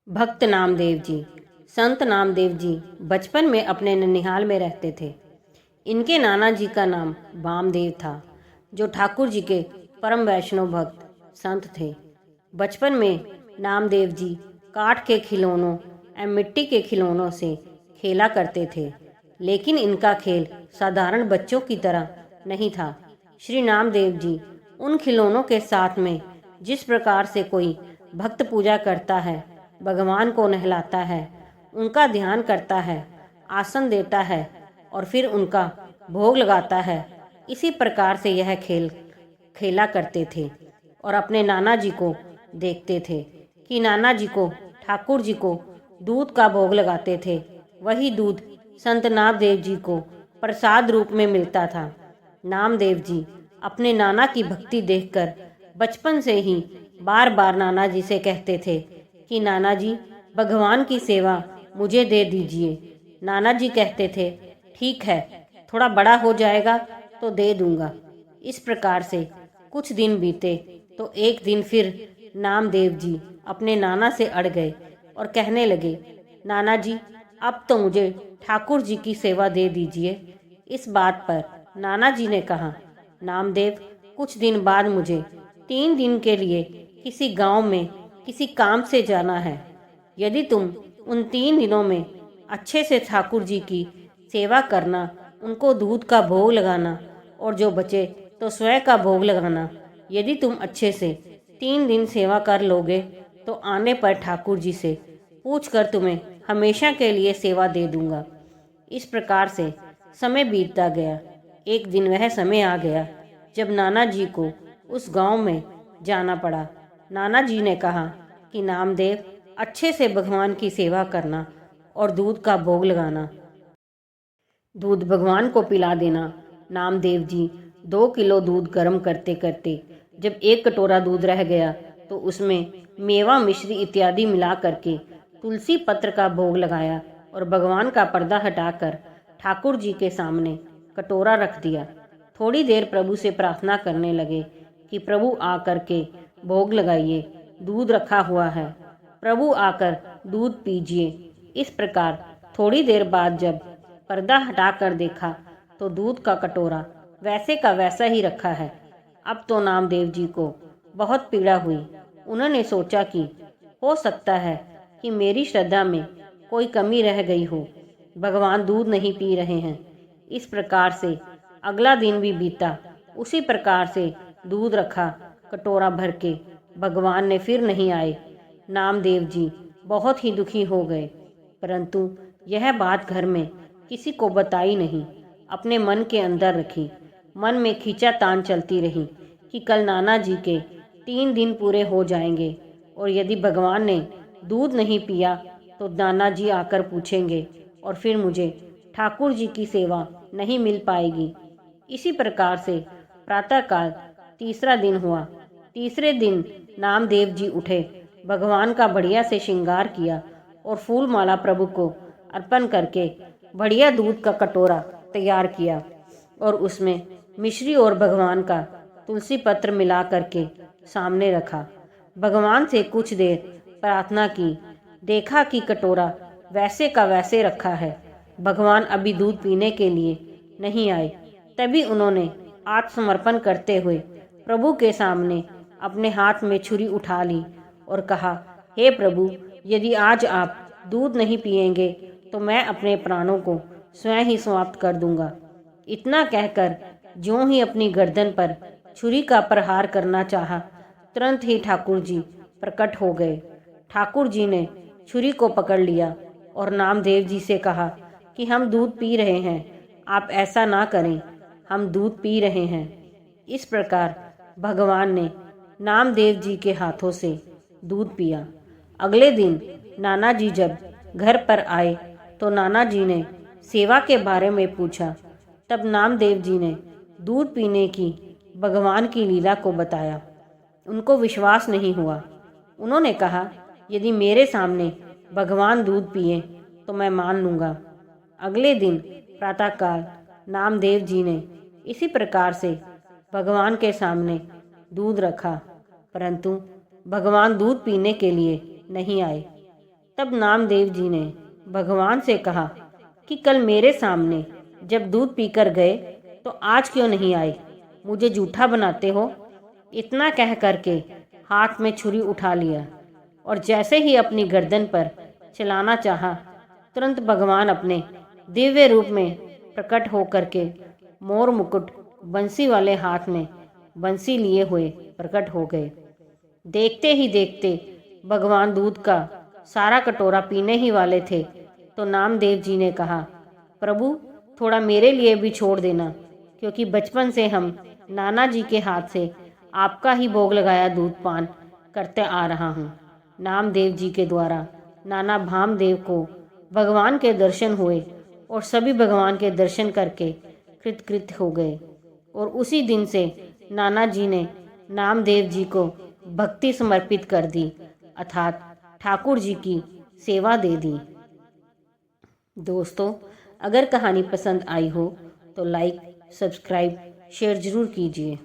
भक्त नामदेव जी। संत नामदेव जी बचपन में अपने ननिहाल में रहते थे। इनके नाना जी का नाम वामदेव था, जो ठाकुर जी के परम वैष्णव भक्त संत थे। बचपन में नामदेव जी काठ के खिलौनों एवं मिट्टी के खिलौनों से खेला करते थे, लेकिन इनका खेल साधारण बच्चों की तरह नहीं था। श्री नामदेव जी उन खिलौनों के साथ में जिस प्रकार से कोई भक्त पूजा करता है, भगवान को नहलाता है, उनका ध्यान करता है, आसन देता है और फिर उनका भोग लगाता है, इसी प्रकार से यह खेल खेला करते थे और अपने नाना जी को देखते थे कि नाना जी को ठाकुर जी को दूध का भोग लगाते थे। वही दूध संत नामदेव जी को प्रसाद रूप में मिलता था। नामदेव जी अपने नाना की भक्ति देखकर बचपन से ही बार बार नाना जी से कहते थे कि नाना जी, भगवान की सेवा मुझे दे दीजिए। नाना जी कहते थे, ठीक है, थोड़ा बड़ा हो जाएगा तो दे दूंगा। इस प्रकार से कुछ दिन बीते तो एक दिन फिर नामदेव जी अपने नाना से अड़ गए और कहने लगे, नाना जी, अब तो मुझे ठाकुर जी की सेवा दे दीजिए। इस बात पर नाना जी ने कहा, नामदेव, कुछ दिन बाद मुझे 3 दिन के लिए किसी गांव में किसी काम से जाना है। यदि तुम उन 3 दिनों में अच्छे से ठाकुर जी की सेवा करना, उनको दूध का भोग लगाना और जो बचे तो स्वयं का भोग लगाना, यदि तुम अच्छे से 3 दिन सेवा कर लोगे तो आने पर ठाकुर जी से पूछकर तुम्हें हमेशा के लिए सेवा दे दूंगा। इस प्रकार से समय बीतता गया। एक दिन वह समय आ गया जब नाना जी को उस गांव में जाना पड़ा। नाना जी ने कहा कि नामदेव, अच्छे से भगवान की सेवा करना और दूध का भोग लगाना, दूध भगवान को पिला देना। नामदेव जी 2 किलो दूध गर्म करते करते जब 1 कटोरा दूध रह गया तो उसमें मेवा मिश्री इत्यादि मिला करके तुलसी पत्र का भोग लगाया और भगवान का पर्दा हटाकर ठाकुर जी के सामने कटोरा रख दिया। थोड़ी देर प्रभु से प्रार्थना करने लगे कि प्रभु आकर के भोग लगाइए, दूध रखा हुआ है, प्रभु आकर दूध पीजिए। इस प्रकार थोड़ी देर बाद जब पर्दा हटाकर देखा तो दूध का कटोरा वैसे का वैसा ही रखा है। अब तो नामदेव जी को बहुत पीड़ा हुई। उन्होंने सोचा कि हो सकता है कि मेरी श्रद्धा में कोई कमी रह गई हो, भगवान दूध नहीं पी रहे हैं। इस प्रकार से अगला दिन भी बीता। उसी प्रकार से दूध रखा कटोरा भर के, भगवान ने फिर नहीं आए। नामदेव जी बहुत ही दुखी हो गए, परंतु यह बात घर में किसी को बताई नहीं, अपने मन के अंदर रखी। मन में खींचातान चलती रही कि कल नाना जी के 3 दिन पूरे हो जाएंगे और यदि भगवान ने दूध नहीं पिया तो नाना जी आकर पूछेंगे और फिर मुझे ठाकुर जी की सेवा नहीं मिल पाएगी। इसी प्रकार से प्रातःकाल तीसरा दिन हुआ। तीसरे दिन नामदेव जी उठे, भगवान का बढ़िया से श्रृंगार किया और फूल माला प्रभु को अर्पण करके बढ़िया दूध का कटोरा तैयार किया और उसमें मिश्री और भगवान का तुलसी पत्र मिला करके सामने रखा। भगवान से कुछ देर प्रार्थना की, देखा कि कटोरा वैसे का वैसे रखा है, भगवान अभी दूध पीने के लिए नहीं आए। तभी उन्होंने आत्मसमर्पण करते हुए प्रभु के सामने अपने हाथ में छुरी उठा ली और कहा, हे प्रभु, यदि आज आप दूध नहीं पिएंगे तो मैं अपने प्राणों को स्वयं ही समाप्त कर दूंगा। इतना कहकर ज्यों ही अपनी गर्दन पर छुरी का प्रहार करना चाहा, तुरंत ही ठाकुर जी प्रकट हो गए। ठाकुर जी ने छुरी को पकड़ लिया और नामदेव जी से कहा कि हम दूध पी रहे हैं, आप ऐसा ना करें, हम दूध पी रहे हैं। इस प्रकार भगवान ने नामदेव जी के हाथों से दूध पिया। अगले दिन नाना जी जब घर पर आए तो नाना जी ने सेवा के बारे में पूछा। तब नामदेव जी ने दूध पीने की भगवान की लीला को बताया। उनको विश्वास नहीं हुआ। उन्होंने कहा, यदि मेरे सामने भगवान दूध पिए तो मैं मान लूँगा। अगले दिन प्रातःकाल नामदेव जी ने इसी प्रकार से भगवान के सामने दूध रखा, परंतु भगवान दूध पीने के लिए नहीं आए। तब नामदेव जी ने भगवान से कहा कि कल मेरे सामने जब दूध पीकर गए तो आज क्यों नहीं आए? मुझे झूठा बनाते हो? इतना कह करके हाथ में छुरी उठा लिया और जैसे ही अपनी गर्दन पर चलाना चाहा, तुरंत भगवान अपने दिव्य रूप में प्रकट होकर के मोर मुकुट बंसी वाले हाथ में बंसी लिए हुए प्रकट हो गए। देखते ही देखते भगवान दूध का सारा कटोरा पीने ही वाले थे तो नामदेव जी ने कहा, प्रभु थोड़ा मेरे लिए भी छोड़ देना, क्योंकि बचपन से हम नाना जी के हाथ से आपका ही भोग लगाया दूध पान करते आ रहा हूँ। नामदेव जी के द्वारा नाना भामदेव को भगवान के दर्शन हुए और सभी भगवान के दर्शन करके कृतकृत्य हो गए और उसी दिन से नाना जी ने नामदेव जी को भक्ति समर्पित कर दी, अर्थात ठाकुर जी की सेवा दे दी। दोस्तों, अगर कहानी पसंद आई हो तो लाइक, सब्सक्राइब, शेयर ज़रूर कीजिए।